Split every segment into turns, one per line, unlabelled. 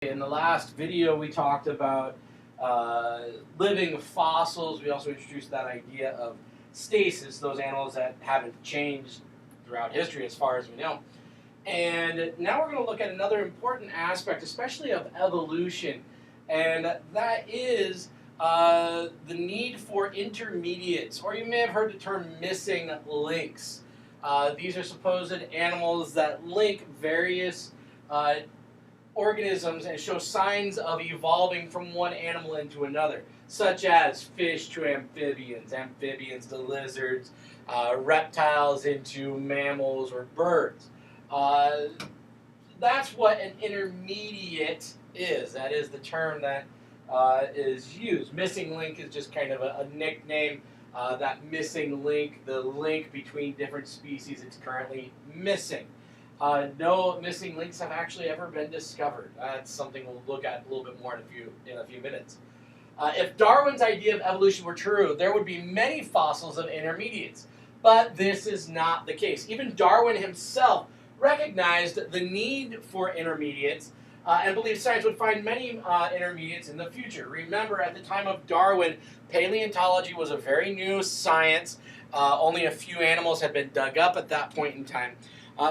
Okay, in the last video we talked about living fossils. We also introduced that idea of stasis, those animals that haven't changed throughout history as far as we know. And now we're going to look at another important aspect, especially of evolution, and that is the need for intermediates, or you may have heard the term missing links. These are supposed animals that link various organisms and show signs of evolving from one animal into another, such as fish to amphibians, amphibians to lizards, reptiles into mammals or birds. That's what an intermediate is. That is the term that is used. Missing link is just kind of a nickname. That missing link, the link between different species, it's currently missing. No missing links have actually ever been discovered. That's something we'll look at a little bit more in a few minutes. If Darwin's idea of evolution were true, there would be many fossils of intermediates. But this is not the case. Even Darwin himself recognized the need for intermediates and believed science would find many intermediates in the future. Remember, at the time of Darwin, paleontology was a very new science. Only a few animals had been dug up at that point in time.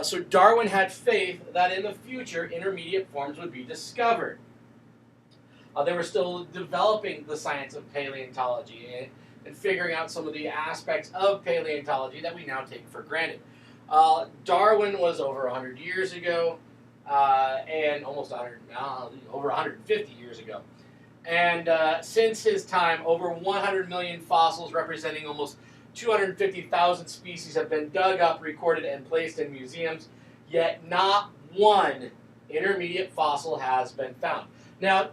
So Darwin had faith that in the future, intermediate forms would be discovered. They were still developing the science of paleontology and figuring out some of the aspects of paleontology that we now take for granted. Darwin was over 100 years ago, and almost 100, over 150 years ago. And since his time, over 100 million fossils representing almost 250,000 species have been dug up, recorded, and placed in museums, yet not one intermediate fossil has been found. Now,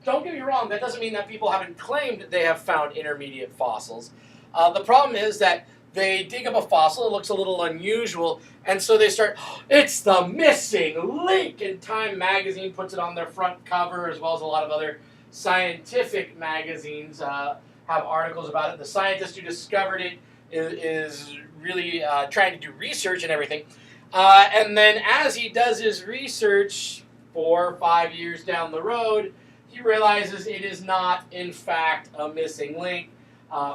don't get me wrong, that doesn't mean that people haven't claimed they have found intermediate fossils. The problem is that they dig up a fossil, it looks a little unusual, and so they start, it's the missing link! And Time magazine puts it on their front cover, as well as a lot of other scientific magazines have articles about it. The scientist who discovered it is really trying to do research and everything. And then as he does his research 4 or 5 years down the road, he realizes it is not, in fact, a missing link.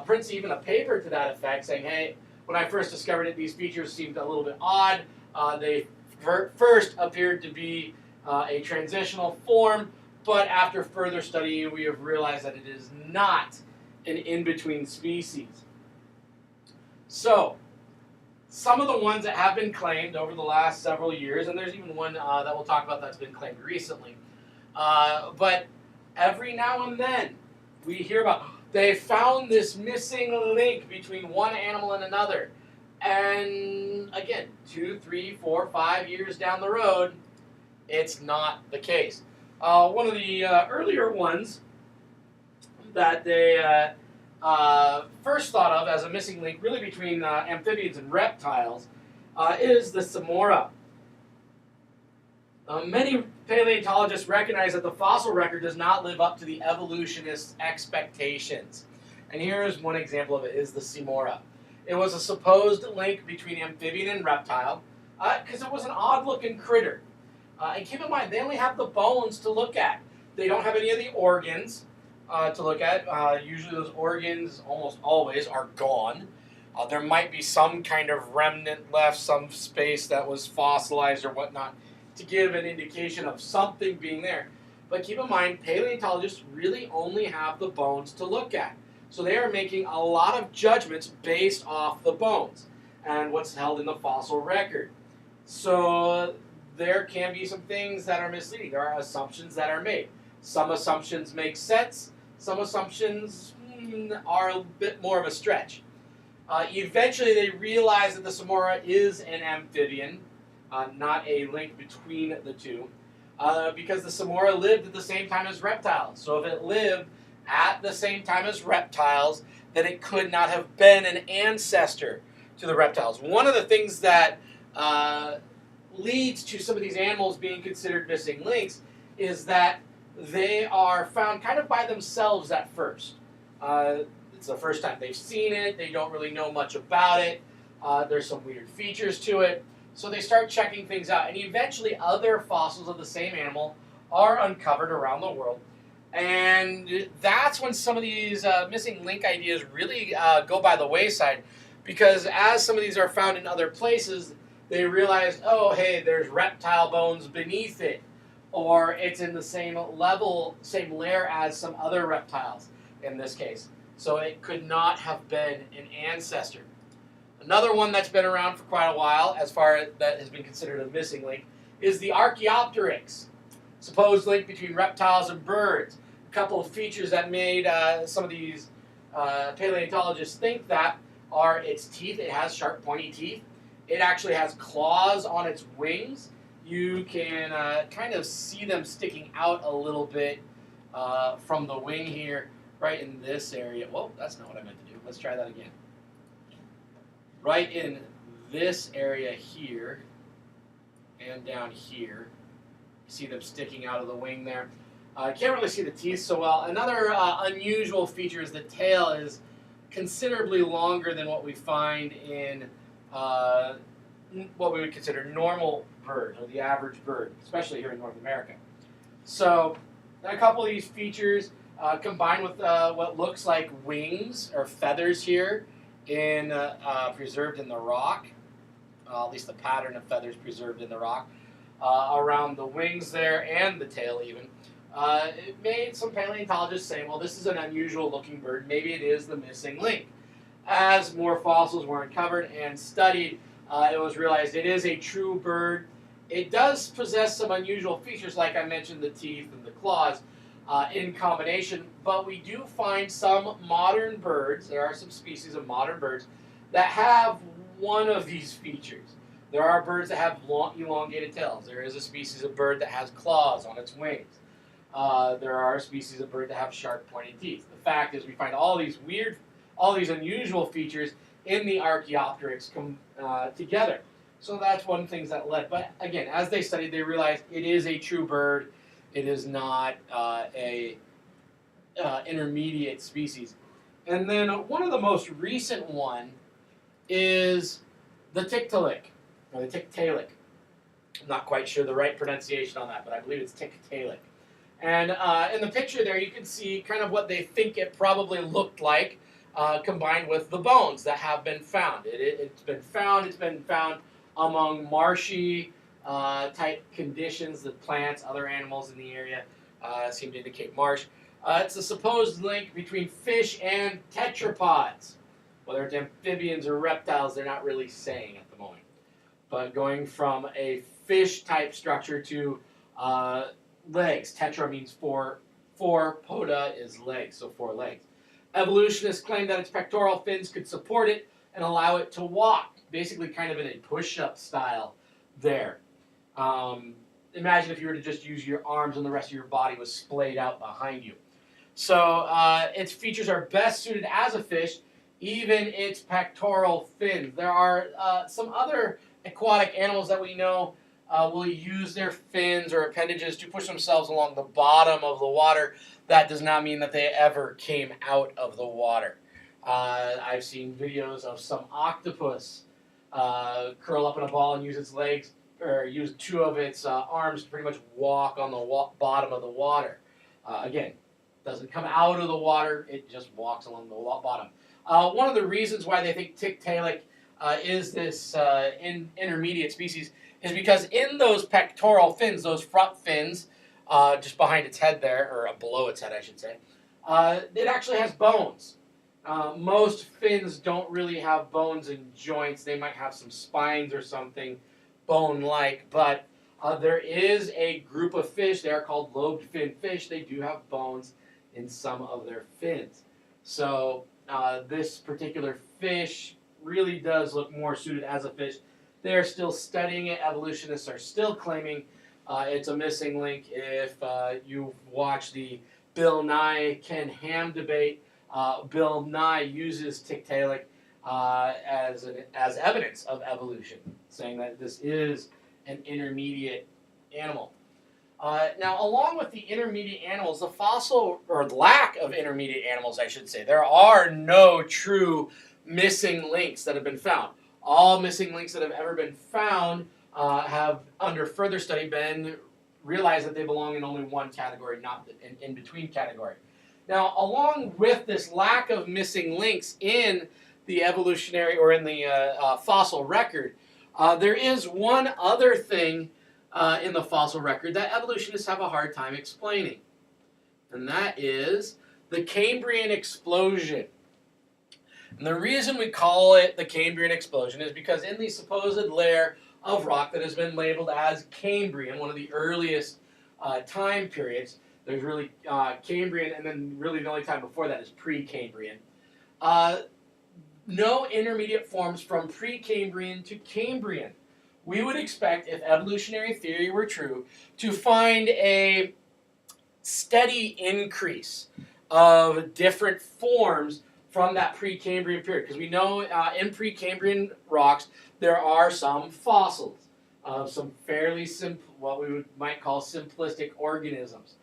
Prints even a paper to that effect saying, hey, when I first discovered it, these features seemed a little bit odd. They first appeared to be a transitional form, but after further study, we have realized that it is not an in-between species. So, some of the ones that have been claimed over the last several years, and there's even one that we'll talk about that's been claimed recently, but every now and then we hear about, they found this missing link between one animal and another. And again, 2, 3, 4, 5 years down the road, it's not the case. One of the earlier ones that they first thought of as a missing link, really between amphibians and reptiles, is the Samora. Many paleontologists recognize that the fossil record does not live up to the evolutionists' expectations. And here is one example of it, is the Samora. It was a supposed link between amphibian and reptile, because it was an odd-looking critter. And keep in mind, they only have the bones to look at. They don't have any of the organs to look at. Usually those organs, almost always, are gone. There might be some kind of remnant left, some space that was fossilized or whatnot, to give an indication of something being there. But keep in mind, paleontologists really only have the bones to look at. So they are making a lot of judgments based off the bones and what's held in the fossil record. So there can be some things that are misleading. There are assumptions that are made. Some assumptions make sense. Some assumptions are a bit more of a stretch. Eventually they realize that the Samora is an amphibian, not a link between the two, because the Samora lived at the same time as reptiles. So if it lived at the same time as reptiles, then it could not have been an ancestor to the reptiles. One of the things that leads to some of these animals being considered missing links is that they are found kind of by themselves at first. It's the first time they've seen it, they don't really know much about it, there's some weird features to it, so they start checking things out, and eventually other fossils of the same animal are uncovered around the world. And that's when some of these missing link ideas really go by the wayside, because as some of these are found in other places, they realize, oh, hey, there's reptile bones beneath it, or it's in the same level, same layer as some other reptiles in this case. So it could not have been an ancestor. Another one that's been around for quite a while, as far as that has been considered a missing link, is the Archaeopteryx, supposed link between reptiles and birds. A couple of features that made some of these paleontologists think that are its teeth. It has sharp, pointy teeth. It actually has claws on its wings. You can kind of see them sticking out a little bit from the wing here, right in this area. Whoa, that's not what I meant to do. Let's try that again. Right in this area here and down here. See them sticking out of the wing there. I can't really see the teeth so well. Another unusual feature is the tail is considerably longer than what we find in what we would consider normal birds, or the average bird, especially here in North America. So a couple of these features combined with what looks like wings or feathers here in preserved in the rock, at least the pattern of feathers preserved in the rock, around the wings there and the tail even. It made some paleontologists say, well, this is an unusual looking bird. Maybe it is the missing link. As more fossils were uncovered and studied, it was realized it is a true bird. It does possess some unusual features, like I mentioned, the teeth and the claws in combination, but we do find some modern birds, there are some species of modern birds, that have one of these features. There are birds that have long, elongated tails. There is a species of bird that has claws on its wings. There are species of bird that have sharp, pointed teeth. The fact is we find all these unusual features in the Archaeopteryx together. So that's one of the things that led. But again, as they studied, they realized it is a true bird. It is not a intermediate species. And then one of the most recent one is the Tiktaalik, or the Tiktaalik. I'm not quite sure the right pronunciation on that, but I believe it's Tiktaalik. And in the picture there, you can see kind of what they think it probably looked like, combined with the bones that have been found. It's been found among marshy type conditions. The plants, other animals in the area seem to indicate marsh. It's a supposed link between fish and tetrapods. Whether it's amphibians or reptiles, they're not really saying at the moment. But going from a fish type structure to legs. Tetra means four, poda is legs, so 4 legs. Evolutionists claim that its pectoral fins could support it and allow it to walk, basically kind of in a push-up style there. Imagine if you were to just use your arms and the rest of your body was splayed out behind you. So its features are best suited as a fish, even its pectoral fins. There are some other aquatic animals that we know will use their fins or appendages to push themselves along the bottom of the water. That does not mean that they ever came out of the water. I've seen videos of some octopus curl up in a ball and use its legs, or use 2 of its arms to pretty much walk on the bottom of the water. Again, doesn't come out of the water, it just walks along the bottom. One of the reasons why they think Tiktaalik is this intermediate species is because in those pectoral fins, those front fins, just behind its head there, or below its head I should say, it actually has bones. Most fins don't really have bones and joints. They might have some spines or something bone-like, but there is a group of fish, they are called lobed fin fish. They do have bones in some of their fins. So this particular fish really does look more suited as a fish. They're still studying it. Evolutionists are still claiming it's a missing link. If you've watched the Bill Nye Ken Ham debate, Bill Nye uses Tiktaalik as evidence of evolution, saying that this is an intermediate animal. Now, along with the intermediate animals, the fossil, or lack of intermediate animals, I should say, there are no true missing links that have been found. All missing links that have ever been found have, under further study, been realize that they belong in only one category, not an in-between category. Now, along with this lack of missing links in the evolutionary or in the fossil record, there is one other thing in the fossil record that evolutionists have a hard time explaining, and that is the Cambrian explosion. And the reason we call it the Cambrian explosion is because in the supposed layer of rock that has been labeled as Cambrian, one of the earliest time periods, there's really Cambrian, and then really the only time before that is Precambrian. No intermediate forms from Precambrian to Cambrian. We would expect, if evolutionary theory were true, to find a steady increase of different forms from that Precambrian period. Because we know in Precambrian rocks there are some fossils of some fairly simple, what we might call simplistic organisms,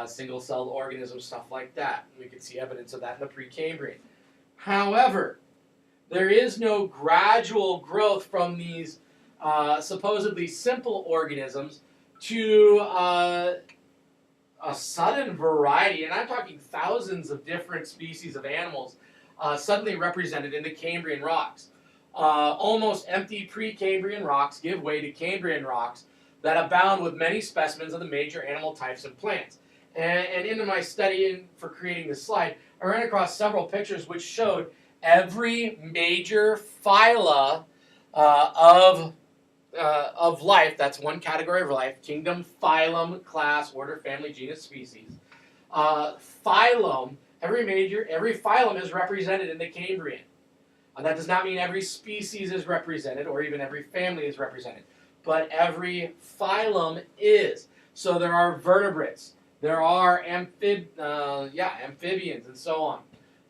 single-celled organisms, stuff like that. We can see evidence of that in the Precambrian. However, there is no gradual growth from these supposedly simple organisms to a sudden variety, and I'm talking thousands of different species of animals suddenly represented in the Cambrian rocks. Almost empty Precambrian rocks give way to Cambrian rocks that abound with many specimens of the major animal types and plants. And in my study for creating this slide, I ran across several pictures which showed every major phyla of life. That's one category of life: kingdom, phylum, class, order, family, genus, species. Phylum. Every phylum is represented in the Cambrian. That does not mean every species is represented or even every family is represented, but every phylum is. So there are vertebrates, there are amphibians, and so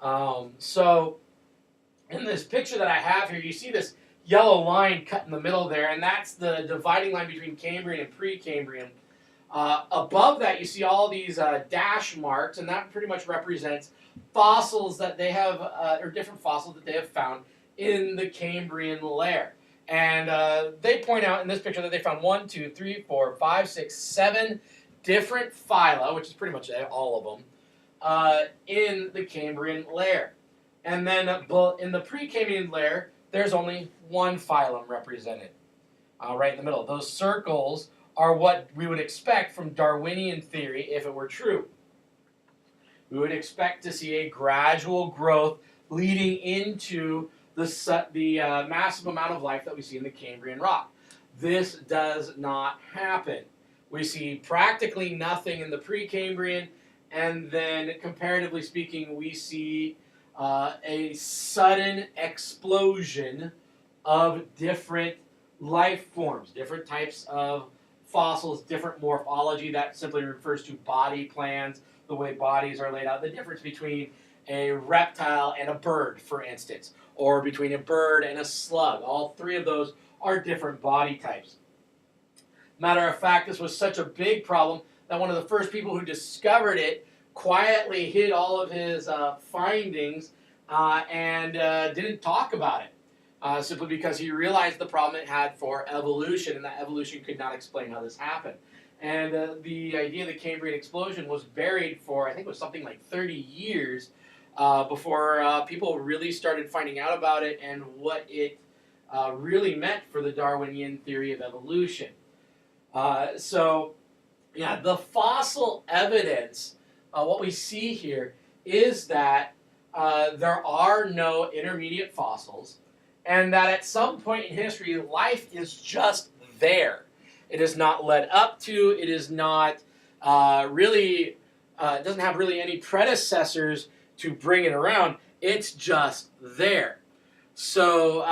on. So in this picture that I have here, you see this yellow line cut in the middle there, and that's the dividing line between Cambrian and Precambrian. Above that, you see all these dash marks, and that pretty much represents fossils that they have, or different fossils that they have found in the Cambrian layer. And they point out in this picture that they found 1, 2, 3, 4, 5, 6, 7 different phyla, which is pretty much all of them, in the Cambrian layer. And then in the Precambrian layer, there's only one phylum represented, right in the middle. Those circles are what we would expect from Darwinian theory if it were true. We would expect to see a gradual growth leading into the massive amount of life that we see in the Cambrian rock. This does not happen. We see practically nothing in the Precambrian, and then comparatively speaking, we see a sudden explosion of different life forms, different types of fossils, different morphology. That simply refers to body plans, the way bodies are laid out, the difference between a reptile and a bird, for instance, or between a bird and a slug. All three of those are different body types. Matter of fact, this was such a big problem that one of the first people who discovered it quietly hid all of his findings and didn't talk about it, simply because he realized the problem it had for evolution, and that evolution could not explain how this happened. And the idea of the Cambrian explosion was buried for, I think it was something like 30 years before people really started finding out about it and what it really meant for the Darwinian theory of evolution. So, the fossil evidence, what we see here is that there are no intermediate fossils, and that at some point in history, life is just there. It is not led up to, it is not it doesn't have really any predecessors to bring it around. It's just there. So,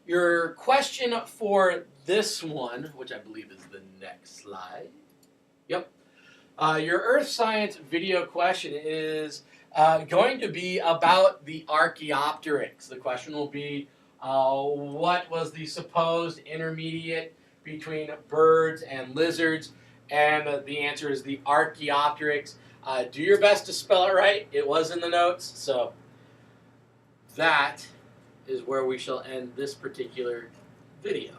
your question for this one, which I believe is the next slide. Yep. Your Earth Science video question is going to be about the Archaeopteryx. The question will be, what was the supposed intermediate between birds and lizards? And the answer is the Archaeopteryx. Do your best to spell it right. It was in the notes. So that is where we shall end this particular video.